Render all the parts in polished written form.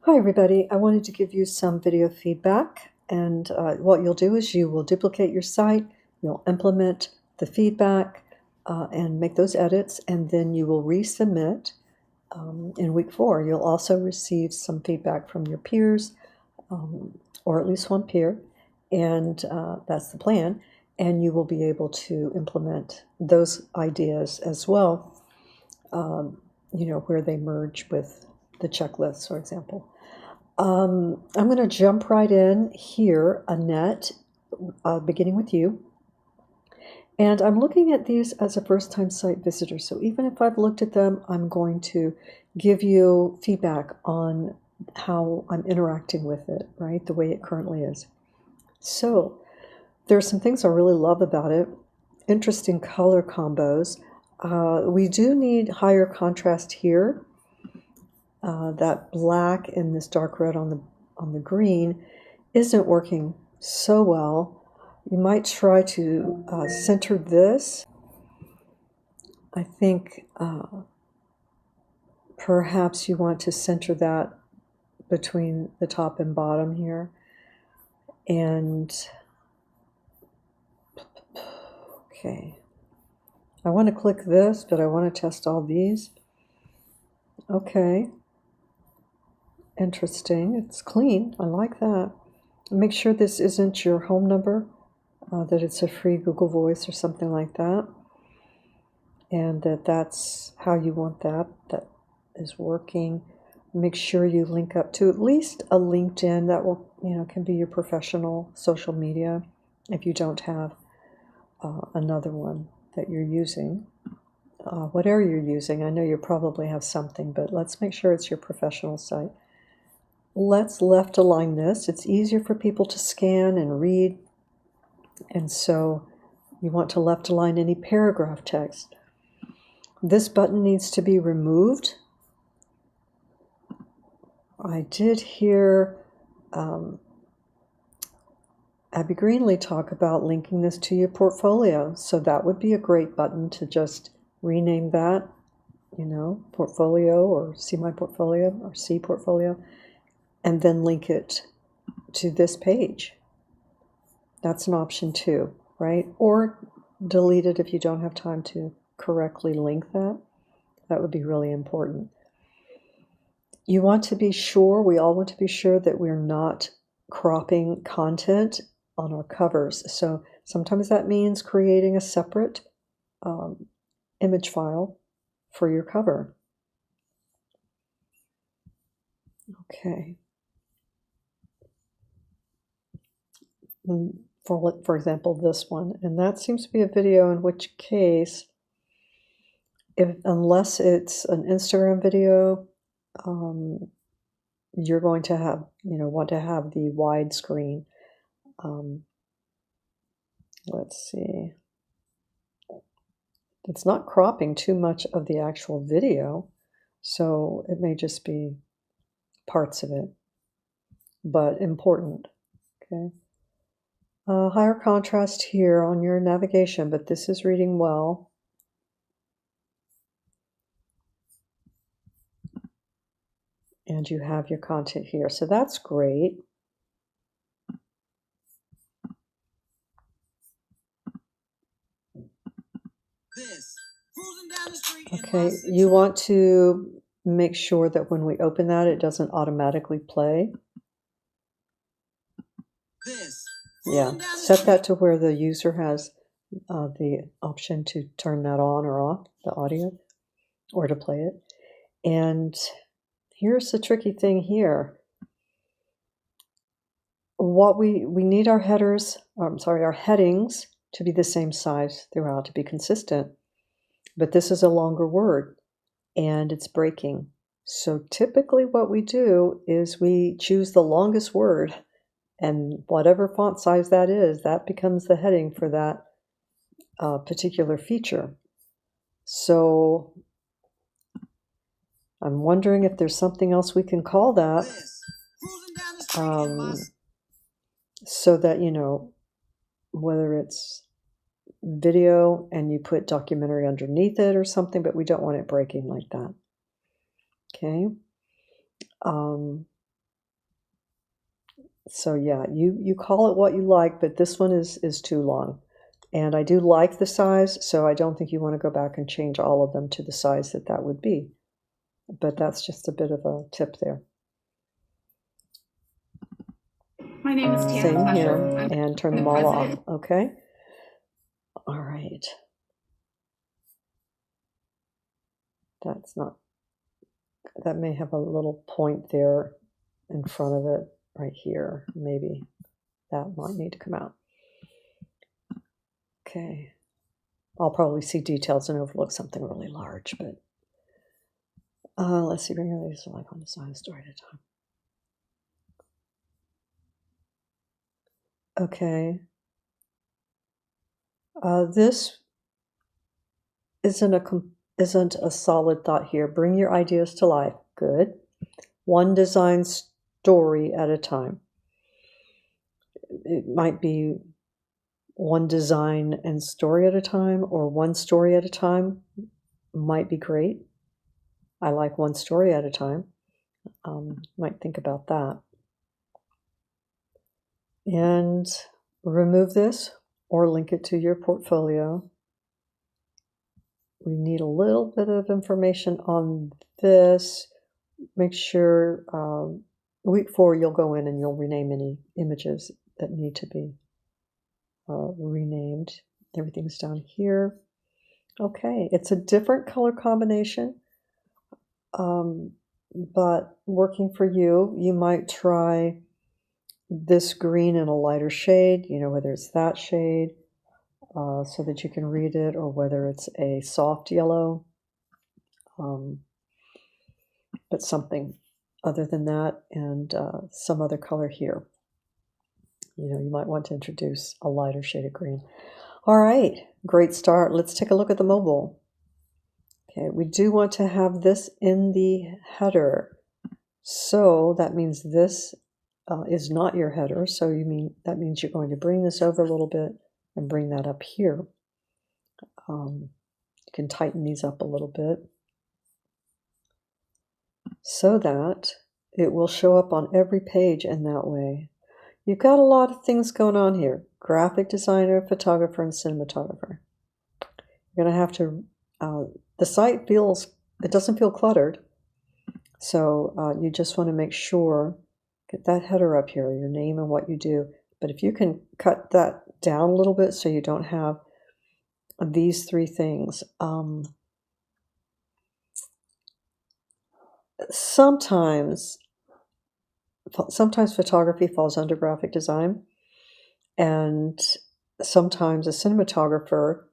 Hi everybody, I wanted to give you some video feedback, and what you'll do is you will duplicate your site, you'll implement the feedback and make those edits, and then you will resubmit in week 4. You'll also receive some feedback from your peers, or at least one peer, and that's the plan, and you will be able to implement those ideas as well, where they merge with the checklists, for example. I'm going to jump right in here, Annette, beginning with you. And I'm looking at these as a first-time site visitor. So even if I've looked at them, I'm going to give you feedback on how I'm interacting with it, right? The way it currently is. So there are some things I really love about it. Interesting color combos. We do need higher contrast here. That black and this dark red on the green isn't working so well. You might try to center this. I think perhaps you want to center that between the top and bottom here. And okay, I want to click this, but I want to test all these. Okay. Interesting. It's clean. I like that. Make sure this isn't your home number, that it's a free Google Voice or something like that, and that's how you want that is working. Make sure you link up to at least a LinkedIn. That will, can be your professional social media if you don't have another one that you're using. Whatever you're using, I know you probably have something, but let's make sure it's your professional site. Let's left align this. It's easier for people to scan and read. And so you want to left align any paragraph text. This button needs to be removed. I did hear Abby Greenlee talk about linking this to your portfolio. So that would be a great button to just rename that, portfolio, or see my portfolio, or see portfolio, and then link it to this page. That's an option too, right? Or delete it if you don't have time to correctly link that. That would be really important. You want to be sure, we all want to be sure that we're not cropping content on our covers. So sometimes that means creating a separate image file for your cover. Okay. For example, this one, and that seems to be a video, in which case, unless it's an Instagram video, you're going to have, want to have the widescreen. Let's see. It's not cropping too much of the actual video, so it may just be parts of it, but important. Okay. Higher contrast here on your navigation, but this is reading well. And you have your content here, so that's great. Okay, you want to make sure that when we open that, it doesn't automatically play. Yeah, set that to where the user has the option to turn that on or off, the audio, or to play it. And here's the tricky thing here. What we need our headers, our headings to be the same size throughout, to be consistent. But this is a longer word and it's breaking. So typically what we do is we choose the longest word, and whatever font size that is, that becomes the heading for that particular feature. So I'm wondering if there's something else we can call that, so that, whether it's video and you put documentary underneath it or something, but we don't want it breaking like that. Okay. So yeah, you call it what you like, but this one is too long. And I do like the size, so I don't think you want to go back and change all of them to the size that that would be. But that's just a bit of a tip there. My name is Tana Same here, Flesher. and turn I'm them the all president. off, okay? All right. That's not, that may have a little point there in front of it right here. Maybe that might need to come out. Okay. I'll probably see details and overlook something really large, but let's see, bring your laser life on the side story at a time. Okay. This isn't a solid thought here. Bring your ideas to life. Good. One design story at a time. It might be one design and story at a time, or one story at a time might be great. I like one story at a time. Might think about that. And remove this or link it to your portfolio. We need a little bit of information on this. Make sure week 4 you'll go in and you'll rename any images that need to be renamed. Everything's down here. Okay, it's a different color combination, but working for you. You might try this green in a lighter shade, whether it's that shade, so that you can read it, or whether it's a soft yellow, but something other than that, and some other color here. You might want to introduce a lighter shade of green. All right, great start. Let's take a look at the mobile. Okay, we do want to have this in the header. So that means this is not your header. So that means you're going to bring this over a little bit and bring that up here. You can tighten these up a little bit so that it will show up on every page in that way. You've got a lot of things going on here. Graphic designer, photographer, and cinematographer. You're going to have to, the site it doesn't feel cluttered. So you just want to make sure, get that header up here, your name and what you do. But if you can cut that down a little bit so you don't have these 3 things. Sometimes photography falls under graphic design, and sometimes a cinematographer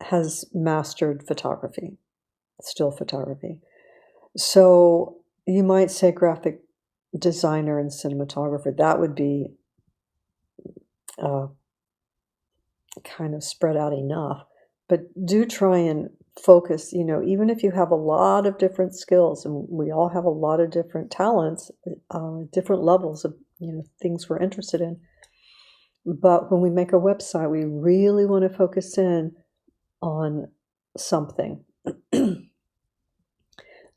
has mastered photography, still photography. So you might say graphic designer and cinematographer. That would be kind of spread out enough. But do try and focus, even if you have a lot of different skills, and we all have a lot of different talents, different levels of, things we're interested in. But when we make a website, we really want to focus in on something.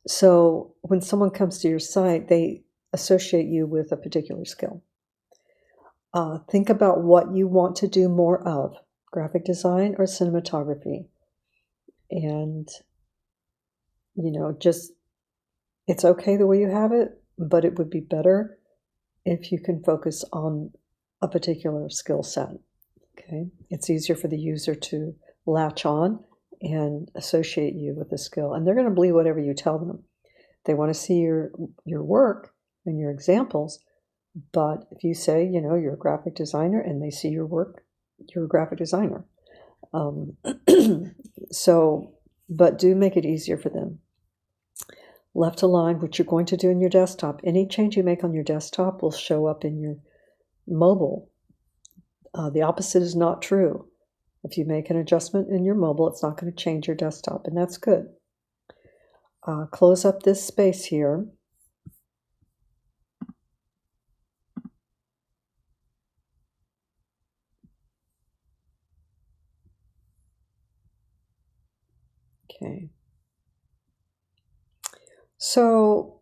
So when someone comes to your site, they associate you with a particular skill. Think about what you want to do more of, graphic design or cinematography. And, it's okay the way you have it, but it would be better if you can focus on a particular skill set. Okay, it's easier for the user to latch on and associate you with the skill, and they're going to believe whatever you tell them. They want to see your work and your examples, but if you say, you're a graphic designer, and they see your work, you're a graphic designer. But do make it easier for them. Left align, what you're going to do in your desktop. Any change you make on your desktop will show up in your mobile. The opposite is not true. If you make an adjustment in your mobile, it's not going to change your desktop, and that's good. Close up this space here. Okay. So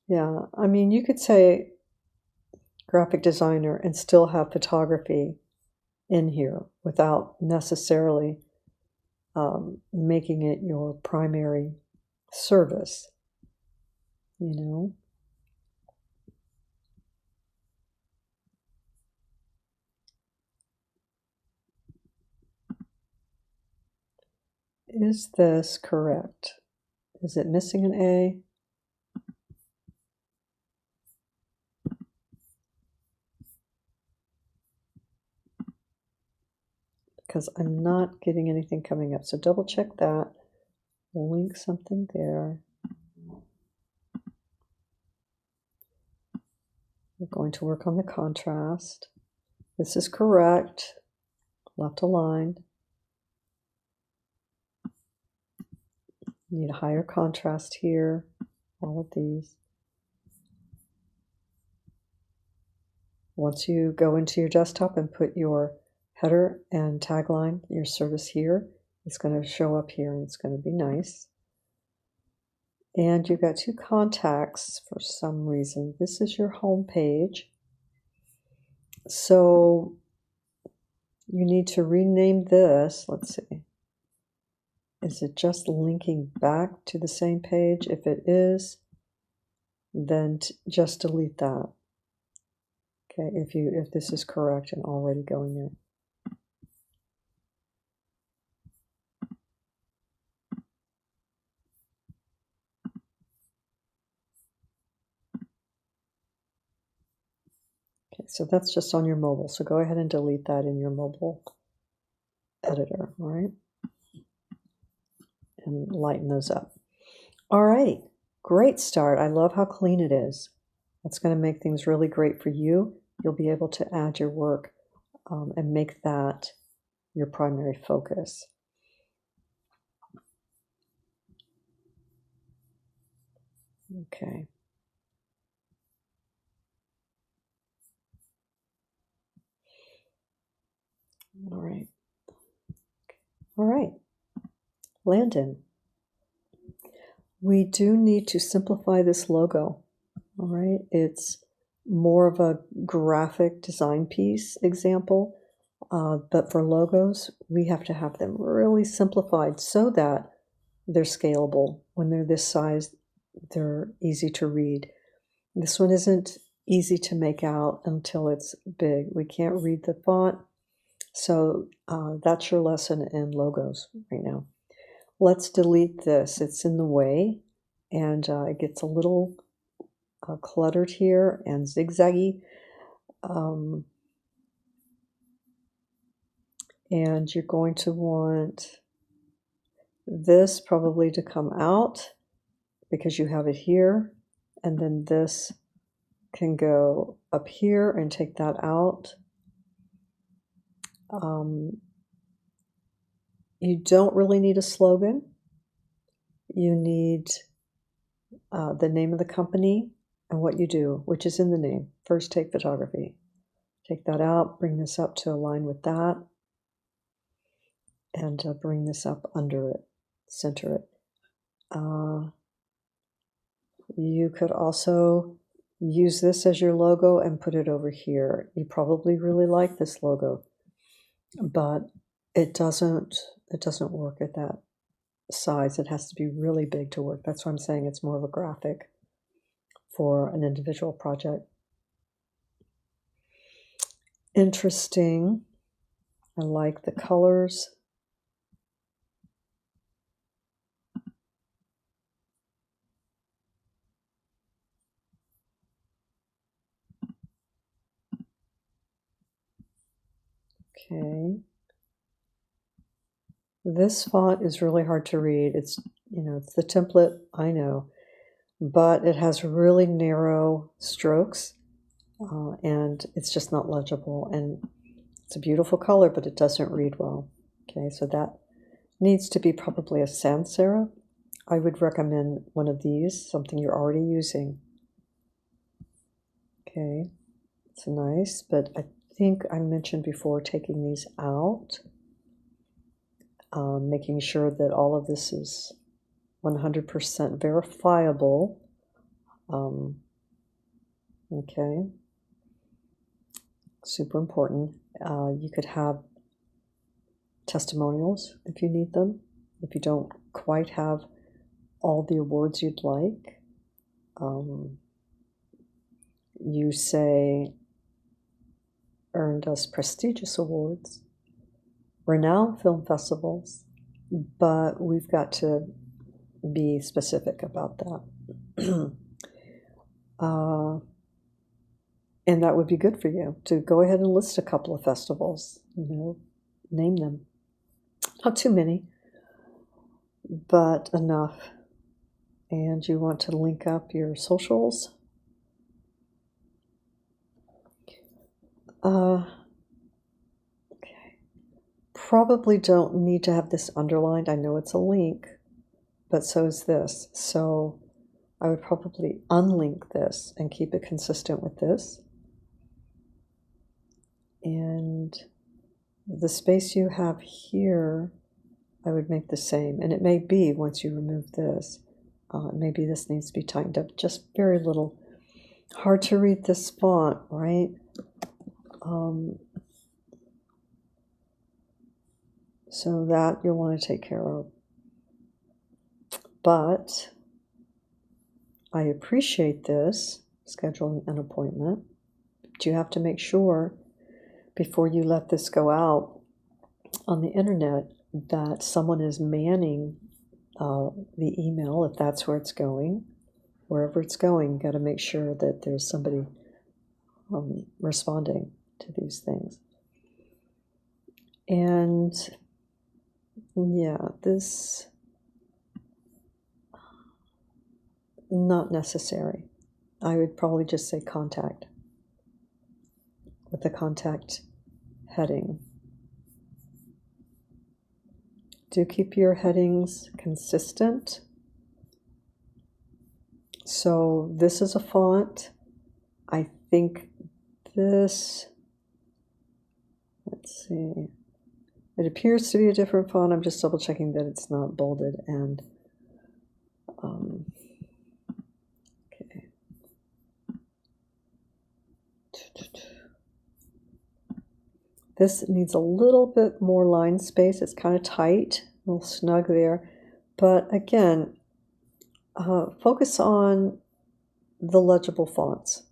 Yeah, I mean, you could say graphic designer and still have photography in here without necessarily making it your primary service, you know? Is this correct? Is it missing an A? Because I'm not getting anything coming up. So double check that. Link something there. We're going to work on the contrast. This is correct. Left aligned. You need a higher contrast here. All of these. Once you go into your desktop and put your header and tagline, your service here, it's going to show up here and it's going to be nice. And you've got two contacts for some reason. This is your home page. So you need to rename this. Let's see. Is it just linking back to the same page? If it is, then just delete that. Okay, if this is correct and already going there. Okay, so that's just on your mobile. So go ahead and delete that in your mobile editor, all right? And lighten those up. All right, great start. I love how clean it is. That's going to make things really great for you. You'll be able to add your work and make that your primary focus. Okay. All right. All right. Landon, we do need to simplify this logo. All right. It's more of a graphic design piece example, but for logos, we have to have them really simplified so that they're scalable. When they're this size, they're easy to read. This one isn't easy to make out until it's big. We can't read the font. So that's your lesson in logos right now. Let's delete this. It's in the way, and it gets a little cluttered here and zigzaggy. And you're going to want this probably to come out because you have it here, and then this can go up here and take that out. You don't really need a slogan. You need the name of the company and what you do, which is in the name. First Take Photography. Take that out, bring this up to align with that, and bring this up under it, center it. You could also use this as your logo and put it over here. You probably really like this logo, but it doesn't work at that size. It has to be really big to work. That's why I'm saying it's more of a graphic for an individual project. Interesting. I like the colors. Okay. This font is really hard to read. It's, it's the template, I know, but it has really narrow strokes and it's just not legible. And it's a beautiful color, but it doesn't read well. Okay, so that needs to be probably a sans serif. I would recommend one of these, something you're already using. Okay, it's nice, but I think I mentioned before taking these out, making sure that all of this is 100% verifiable. Okay, super important. You could have testimonials if you need them, if you don't quite have all the awards you'd like. You say, earned us prestigious awards, renowned film festivals, but we've got to be specific about that. And that would be good for you to go ahead and list a couple of festivals, name them. Not too many, but enough. And you want to link up your socials. Okay. Probably don't need to have this underlined. I know it's a link, but so is this. So I would probably unlink this and keep it consistent with this. And the space you have here, I would make the same. And it may be, once you remove this, maybe this needs to be tightened up just very little. Hard to read this font, right? So that you'll want to take care of. But I appreciate this, scheduling an appointment. But you have to make sure before you let this go out on the internet that someone is manning the email, if that's where it's going. Wherever it's going, you got to make sure that there's somebody responding to these things. And yeah, this not necessary. I would probably just say contact with the contact heading. Do keep your headings consistent. So this is a font. I think this, let's see, it appears to be a different font. I'm just double checking that it's not bolded and okay. This needs a little bit more line space. It's kind of tight, a little snug there. But again, focus on the legible fonts,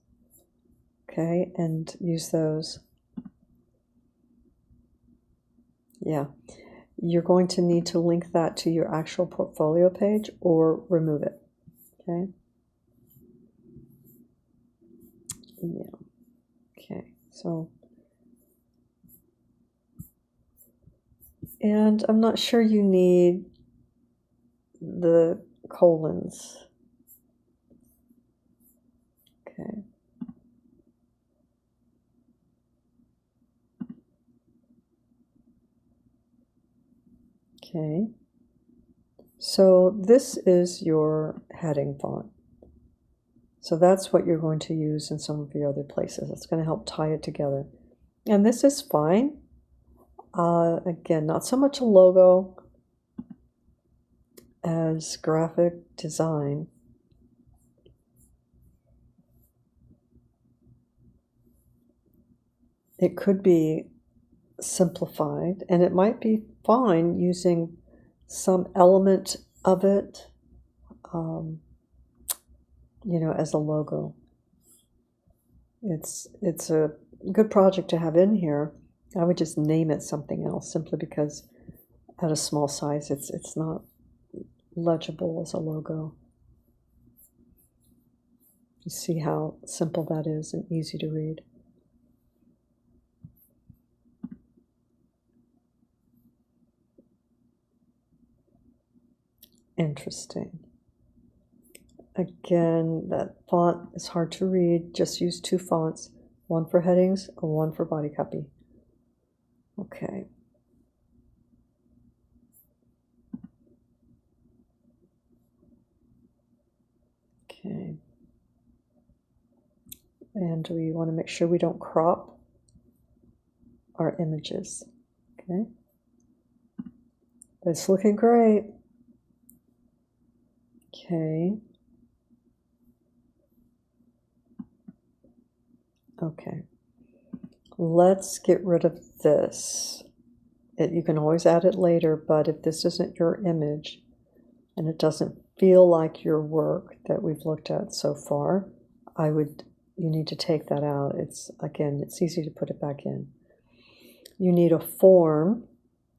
okay, and use those. Yeah, you're going to need to link that to your actual portfolio page or remove it, okay? Yeah, okay, so, and I'm not sure you need the colons. Okay. Okay. So this is your heading font. So that's what you're going to use in some of your other places. It's going to help tie it together. And this is fine. Again, not so much a logo as graphic design. It could be simplified, and it might be fine using some element of it, as a logo. It's a good project to have in here. I would just name it something else simply because at a small size it's not legible as a logo. You see how simple that is and easy to read. Interesting. Again, that font is hard to read. Just use two fonts, one for headings and one for body copy. Okay. Okay. And we want to make sure we don't crop our images. Okay. But it's looking great. Okay. Okay. Let's get rid of this. You can always add it later, but if this isn't your image and it doesn't feel like your work that we've looked at so far, you need to take that out. It's easy to put it back in. You need a form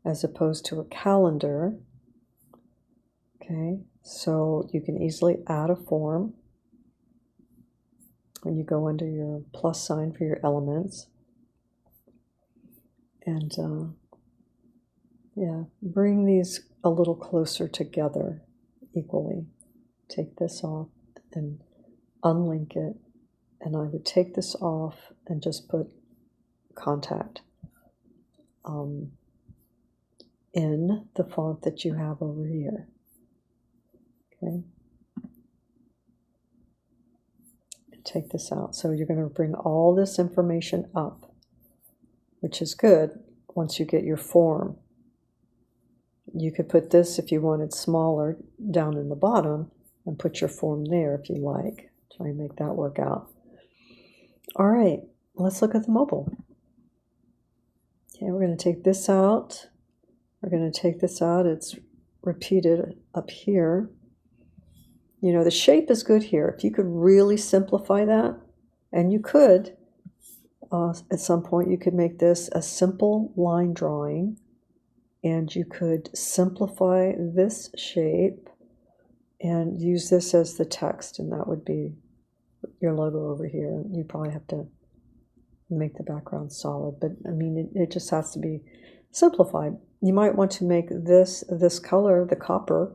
as opposed to a calendar. Okay, so you can easily add a form when you go under your plus sign for your elements. And bring these a little closer together equally. Take this off and unlink it. And I would take this off and just put contact in the font that you have over here. Okay. And take this out. So you're going to bring all this information up, which is good once you get your form. You could put this, if you wanted smaller, down in the bottom and put your form there if you like. Try and make that work out. All right, let's look at the mobile. Okay, we're going to take this out. We're going to take this out. It's repeated up here. You know, the shape is good here. If you could really simplify that, and you could, at some point, you could make this a simple line drawing, and you could simplify this shape and use this as the text, and that would be your logo over here. You probably have to make the background solid, but I mean, it just has to be simplified. You might want to make this color, the copper.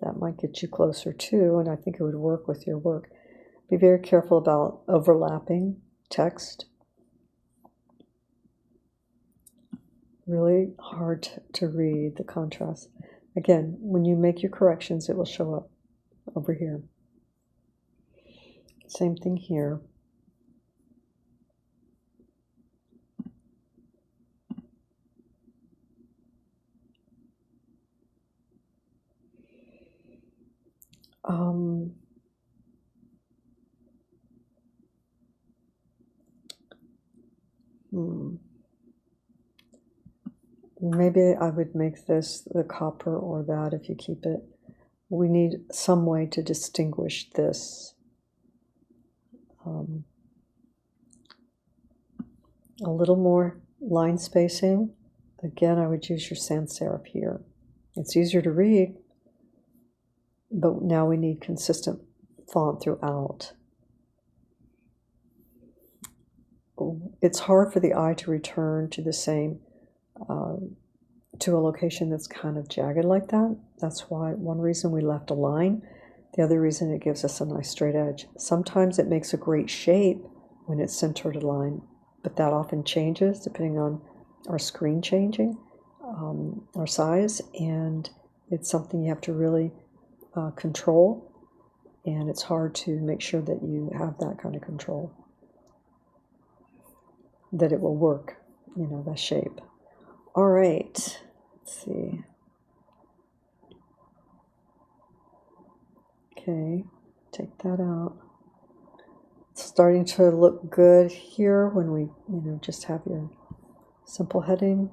That might get you closer too, and I think it would work with your work. Be very careful about overlapping text. Really hard to read the contrast. Again, when you make your corrections, it will show up over here. Same thing here. Maybe I would make this the copper or that if you keep it. We need some way to distinguish this. A little more line spacing. Again, I would use your sans serif here. It's easier to read, but now we need consistent font throughout. It's hard for the eye to return to the same, to a location that's kind of jagged like that. That's why one reason we left a line. The other reason it gives us a nice straight edge. Sometimes it makes a great shape when it's centered a line, but that often changes depending on our screen changing, our size, and it's something you have to really control, and it's hard to make sure that you have that kind of control, that it will work, you know, that shape. All right, let's see. Okay, take that out. It's starting to look good here when we, just have your simple heading.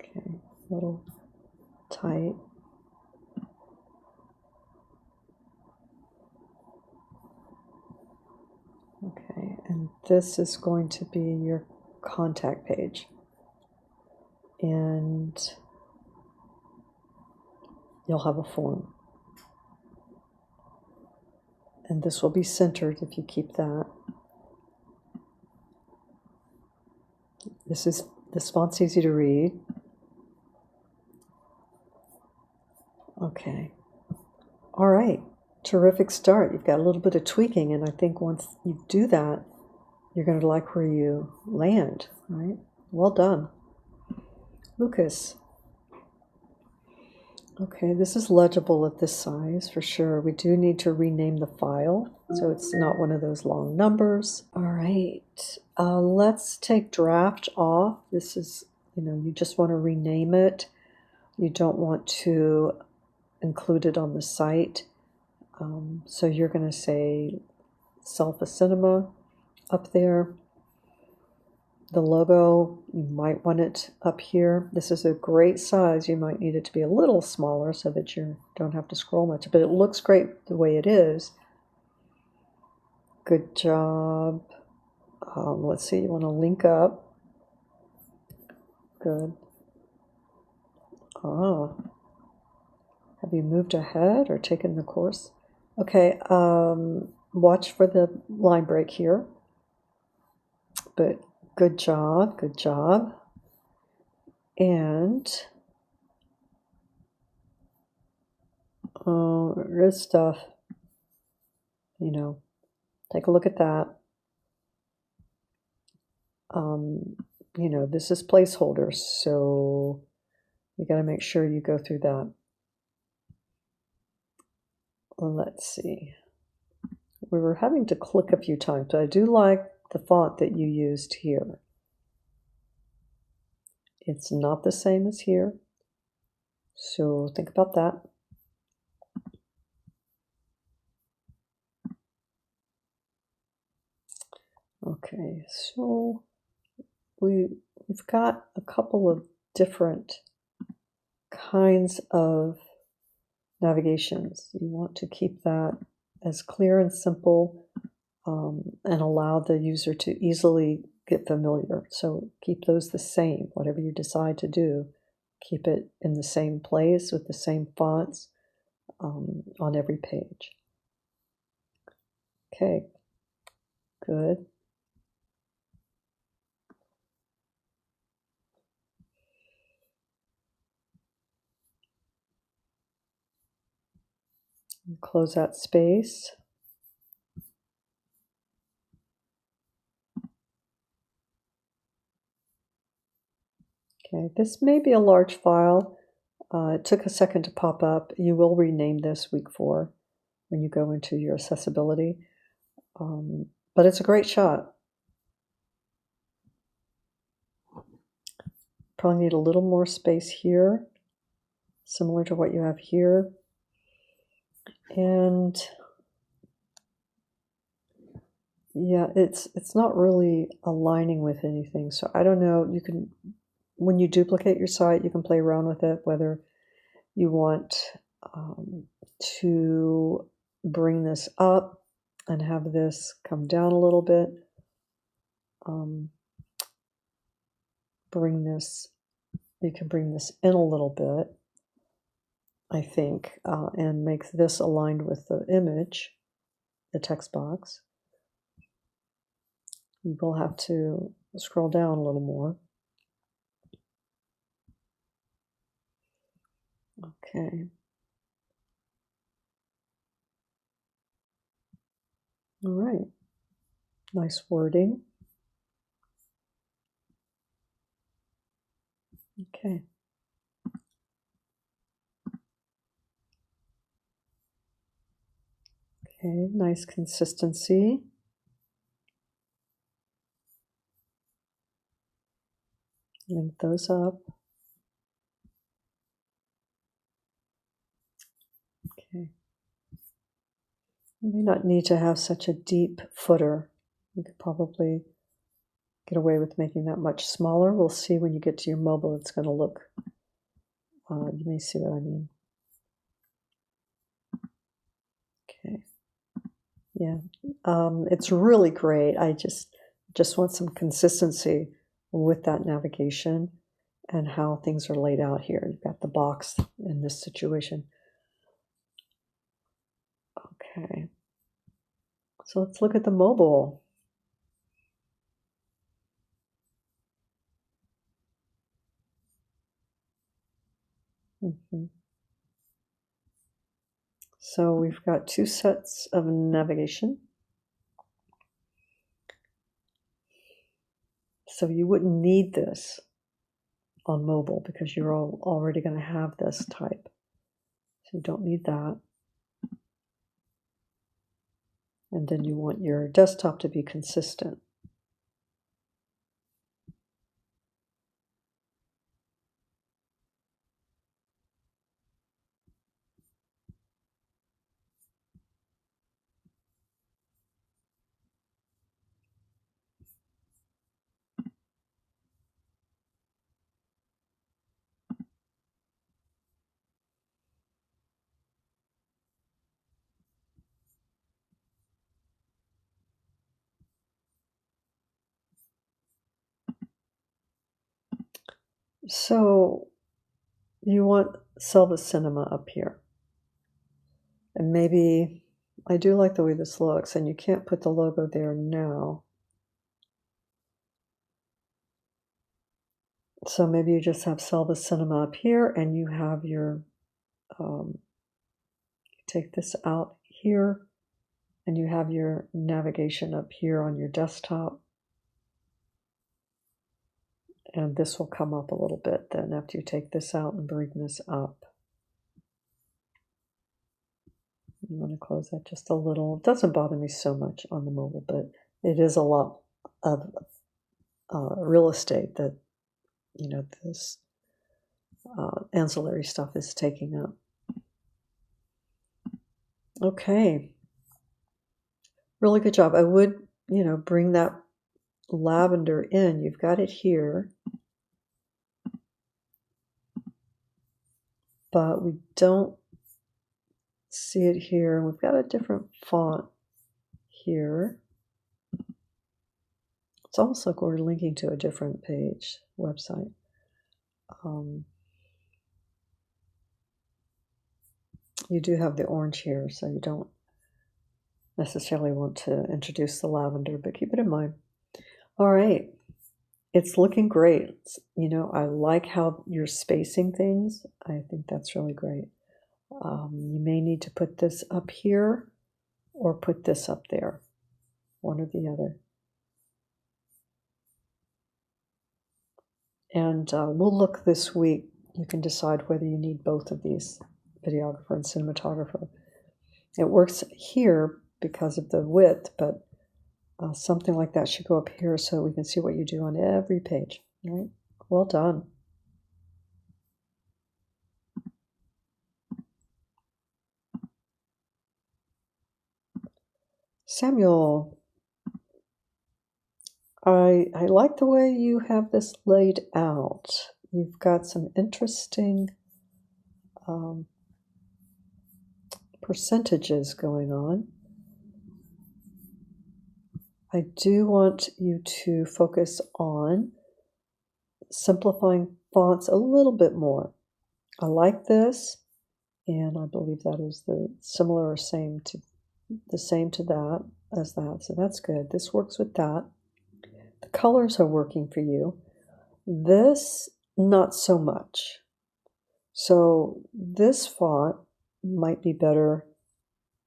Okay, a little tight. Okay, and this is going to be your contact page. And you'll have a form. And this will be centered if you keep that. This font's easy to read. Okay. All right. Terrific start. You've got a little bit of tweaking, and I think once you do that, you're going to like where you land, right? Well done. Lucas. Okay, this is legible at this size for sure. We do need to rename the file so it's not one of those long numbers. All right, let's take draft off. This is, you just want to rename it. You don't want to include it on the site. So you're going to say Selfa Cinema up there. The logo, you might want it up here. This is a great size. You might need it to be a little smaller so that you don't have to scroll much, but it looks great the way it is. Good job. Let's see, you want to link up. Good. Ah, have you moved ahead or taken the course? Okay, watch for the line break here. But good job, good job. And this stuff, you know, take a look at that. You know, this is placeholders, so you got to make sure you go through that. Let's see. We were having to click a few times, but I do like the font that you used here. It's not the same as here, so think about that. Okay, so we've got a couple of different kinds of navigations. You want to keep that as clear and simple and allow the user to easily get familiar. So keep those the same. Whatever you decide to do, keep it in the same place with the same fonts on every page. Okay, good. Close that space. Okay, this may be a large file. It took a second to pop up. You will rename this week 4 when you go into your accessibility. But it's a great shot. Probably need a little more space here, similar to what you have here. And yeah, it's not really aligning with anything. So I don't know, you can, when you duplicate your site, you can play around with it, whether you want to bring this up and have this come down a little bit. You can bring this in a little bit, I think, and make this aligned with the image, the text box. You will have to scroll down a little more. Okay. All right. Nice wording. Okay. Okay, nice consistency. Link those up. Okay. You may not need to have such a deep footer. You could probably get away with making that much smaller. We'll see when you get to your mobile, it's going to look, you may see what I mean. Okay. Yeah, it's really great. I just want some consistency with that navigation and how things are laid out here. You've got the box in this situation. Okay, so let's look at the mobile. So we've got 2 sets of navigation. So you wouldn't need this on mobile because you're already going to have this type. So you don't need that. And then you want your desktop to be consistent. So you want Selva Cinema up here. And maybe, I do like the way this looks, and you can't put the logo there now. So maybe you just have Selva Cinema up here, and you have your, take this out here, and you have your navigation up here on your desktop. And this will come up a little bit then after you take this out and bring this up. You want to close that just a little. It doesn't bother me so much on the mobile, but it is a lot of real estate that, this ancillary stuff is taking up. Okay. Really good job. I would, bring that lavender in. You've got it here. But we don't see it here. We've got a different font here. It's almost like we're linking to a different page, website. You do have the orange here, so you don't necessarily want to introduce the lavender, but keep it in mind. All right. It's looking great. I like how you're spacing things. I think that's really great. You may need to put this up here or put this up there, one or the other. And we'll look this week. You can decide whether you need both of these, videographer and cinematographer. It works here because of the width, but something like that should go up here so we can see what you do on every page. All right? Well done. Samuel, I like the way you have this laid out. You've got some interesting percentages going on. I do want you to focus on simplifying fonts a little bit more. I like this, and I believe that is the similar or same to that as that, so that's good. This works with that. The colors are working for you. This, not so much. So this font might be better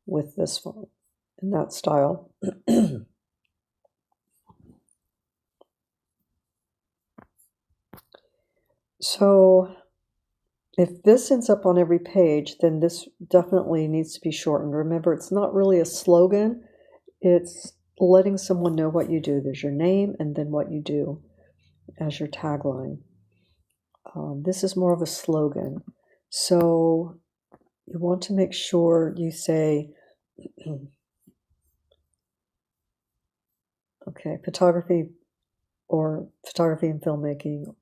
with this font in that style. So if this ends up on every page, then this definitely needs to be shortened. Remember, it's not really a slogan. It's letting someone know what you do. There's your name and then what you do as your tagline. This is more of a slogan. So you want to make sure you say, okay, photography and filmmaking,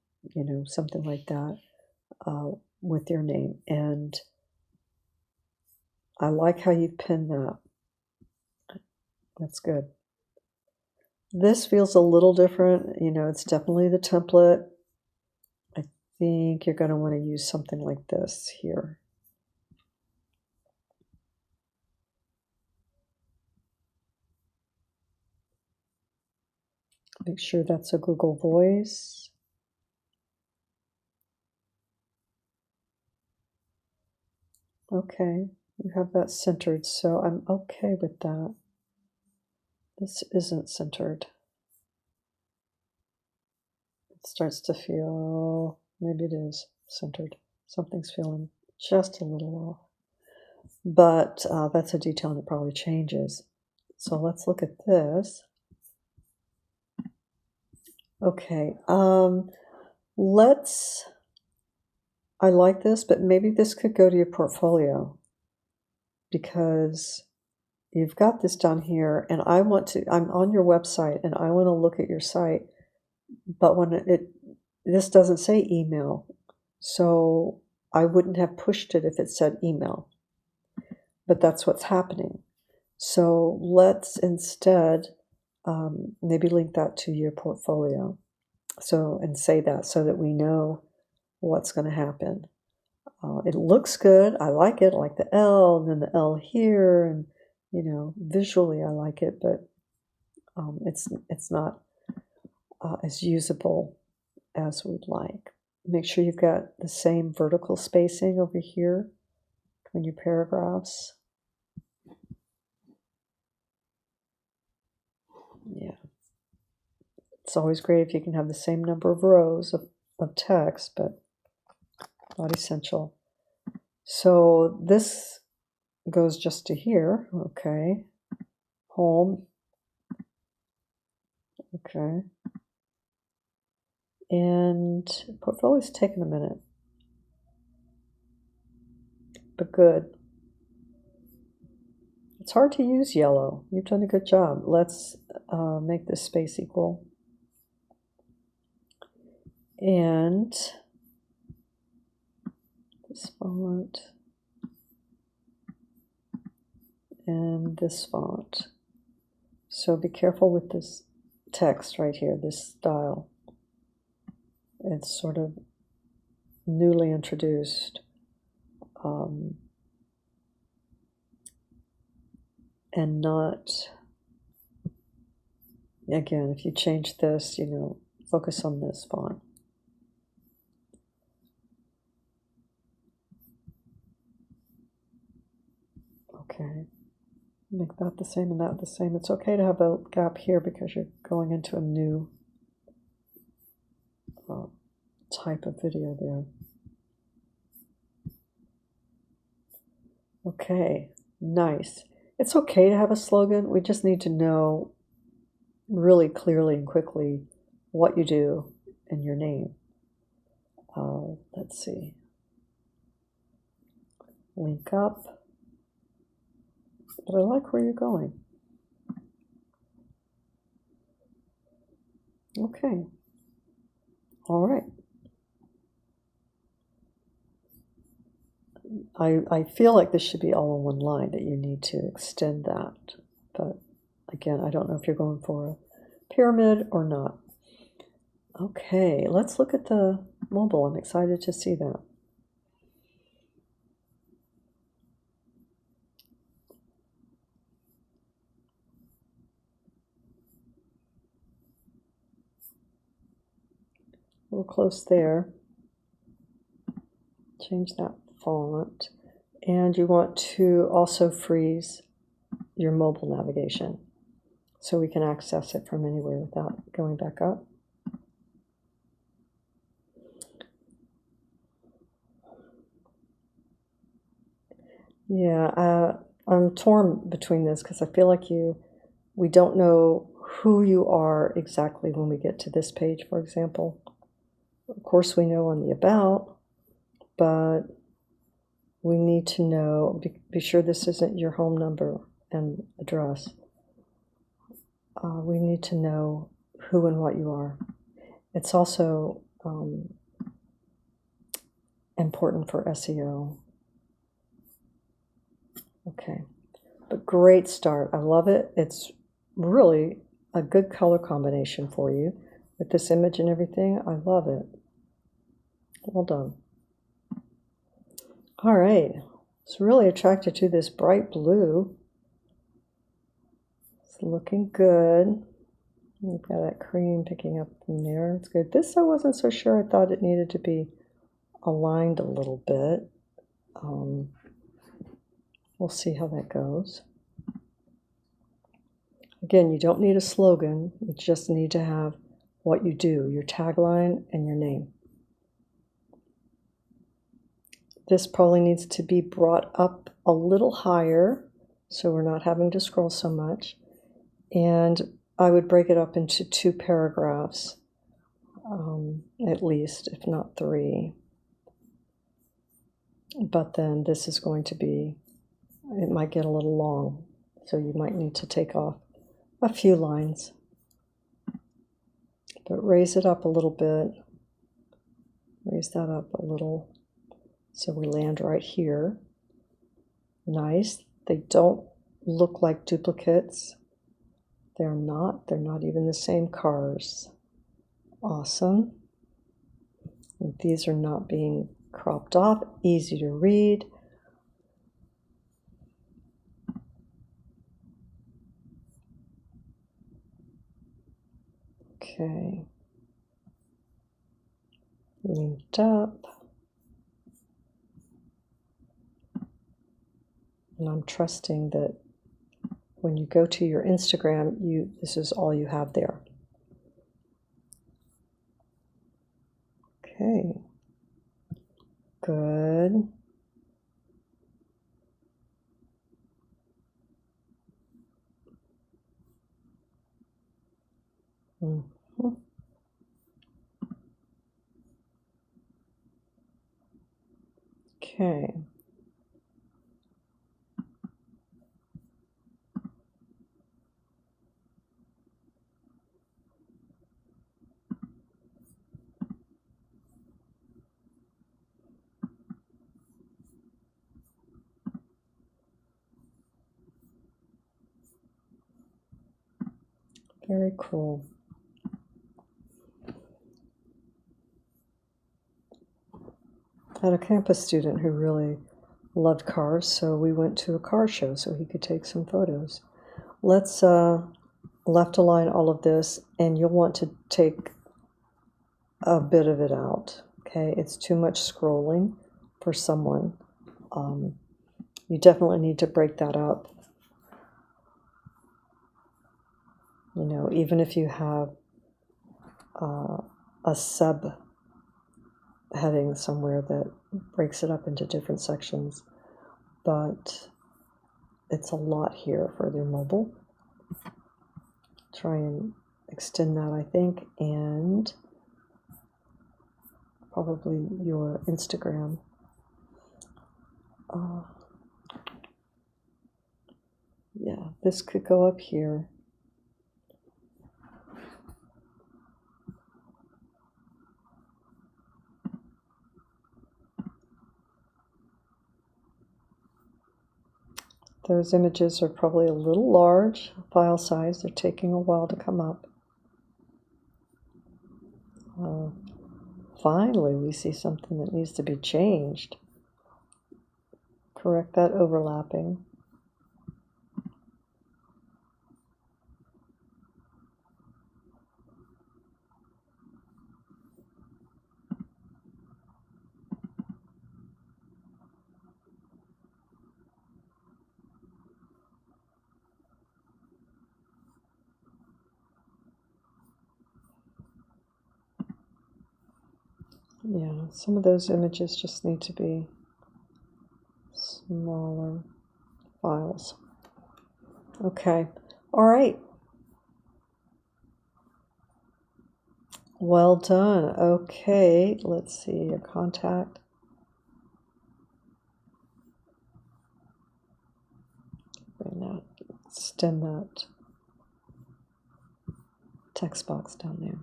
something like that, with your name. And I like how you pinned that. That's good. This feels a little different. It's definitely the template. I think you're going to want to use something like this here. Make sure that's a Google Voice. Okay, you have that centered, so I'm okay with that. This isn't centered. It starts to feel, maybe it is centered. Something's feeling just a little off. But that's a detail and it probably changes. So let's look at this. Okay, I like this, but maybe this could go to your portfolio because you've got this down here and I'm on your website and I want to look at your site, but this doesn't say email, so I wouldn't have pushed it if it said email, but that's what's happening. So let's instead maybe link that to your portfolio. And say that so that we know what's going to happen. It looks good. I like it. I like the L and then the L here, and visually I like it, but it's not as usable as we'd like. Make sure you've got the same vertical spacing over here between your paragraphs. Yeah. It's always great if you can have the same number of rows of text, but not essential. So this goes just to here. Okay. Home. Okay. And portfolio's taking a minute, but good. It's hard to use yellow. You've done a good job. Let's make this space equal. And this font and this font. So be careful with this text right here, this style. It's sort of newly introduced. And not, again, if you change this, focus on this font. Okay, make that the same and that the same. It's okay to have a gap here because you're going into a new type of video there. Okay, nice. It's okay to have a slogan. We just need to know really clearly and quickly what you do and your name. Let's see. Link up. But I like where you're going. Okay. All right. I feel like this should be all in one line, that you need to extend that. But again, I don't know if you're going for a pyramid or not. Okay, let's look at the mobile. I'm excited to see that. A little close there. Change that font. And you want to also freeze your mobile navigation so we can access it from anywhere without going back up. Yeah, I'm torn between this because I feel like we don't know who you are exactly when we get to this page, for example. Of course, we know on the about, but we need to know, be sure this isn't your home number and address. We need to know who and what you are. It's also important for SEO. Okay, but great start. I love it. It's really a good color combination for you with this image and everything. I love it. Well done. All right, it's really attracted to this bright blue. It's looking good. You've got that cream picking up from there. It's good. This I wasn't so sure. I thought it needed to be aligned a little bit. We'll see how that goes. Again, you don't need a slogan. You just need to have what you do, your tagline and your name. This probably needs to be brought up a little higher so we're not having to scroll so much. And I would break it up into 2 paragraphs, at least, if not 3. But then this is going to be, it might get a little long, so you might need to take off a few lines. But raise it up a little bit. Raise that up a little so we land right here. Nice. They don't look like duplicates. They're not even the same cars. Awesome. These are not being cropped off, easy to read. Okay. Linked up. And I'm trusting that when you go to your Instagram, this is all you have there. Okay. Good. Mm-hmm. Okay. Very cool. I had a campus student who really loved cars, so we went to a car show so he could take some photos. Let's left align all of this, and you'll want to take a bit of it out. Okay, it's too much scrolling for someone. You definitely need to break that up. You know, even if you have a sub heading somewhere that breaks it up into different sections, but it's a lot here for their mobile. Try and extend that, I think, and probably your Instagram. Yeah, this could go up here. Those images are probably a little large file size. They're taking a while to come up. Finally, we see something that needs to be changed. Correct that overlapping. Yeah, some of those images just need to be smaller files. Okay, all right. Well done. Okay, let's see your contact. Bring that, extend that text box down there.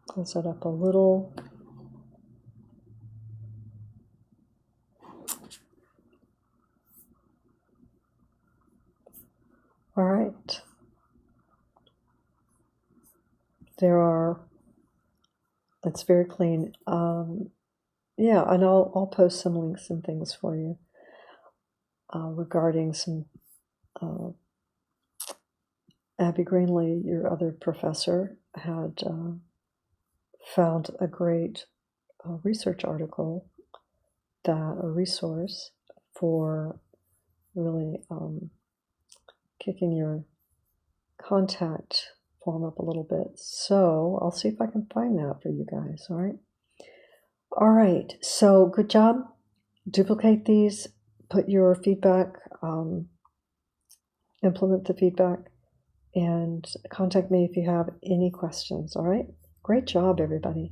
Close that up a little. All right. It's very clean. Yeah, and I'll post some links and things for you regarding some Abby Greenlee, your other professor, had found a great research article, a resource for really kicking your contact form up a little bit. So I'll see if I can find that for you guys. All right. All right. So good job. Duplicate these. Put your feedback. Implement the feedback. And contact me if you have any questions. All right. Great job, everybody.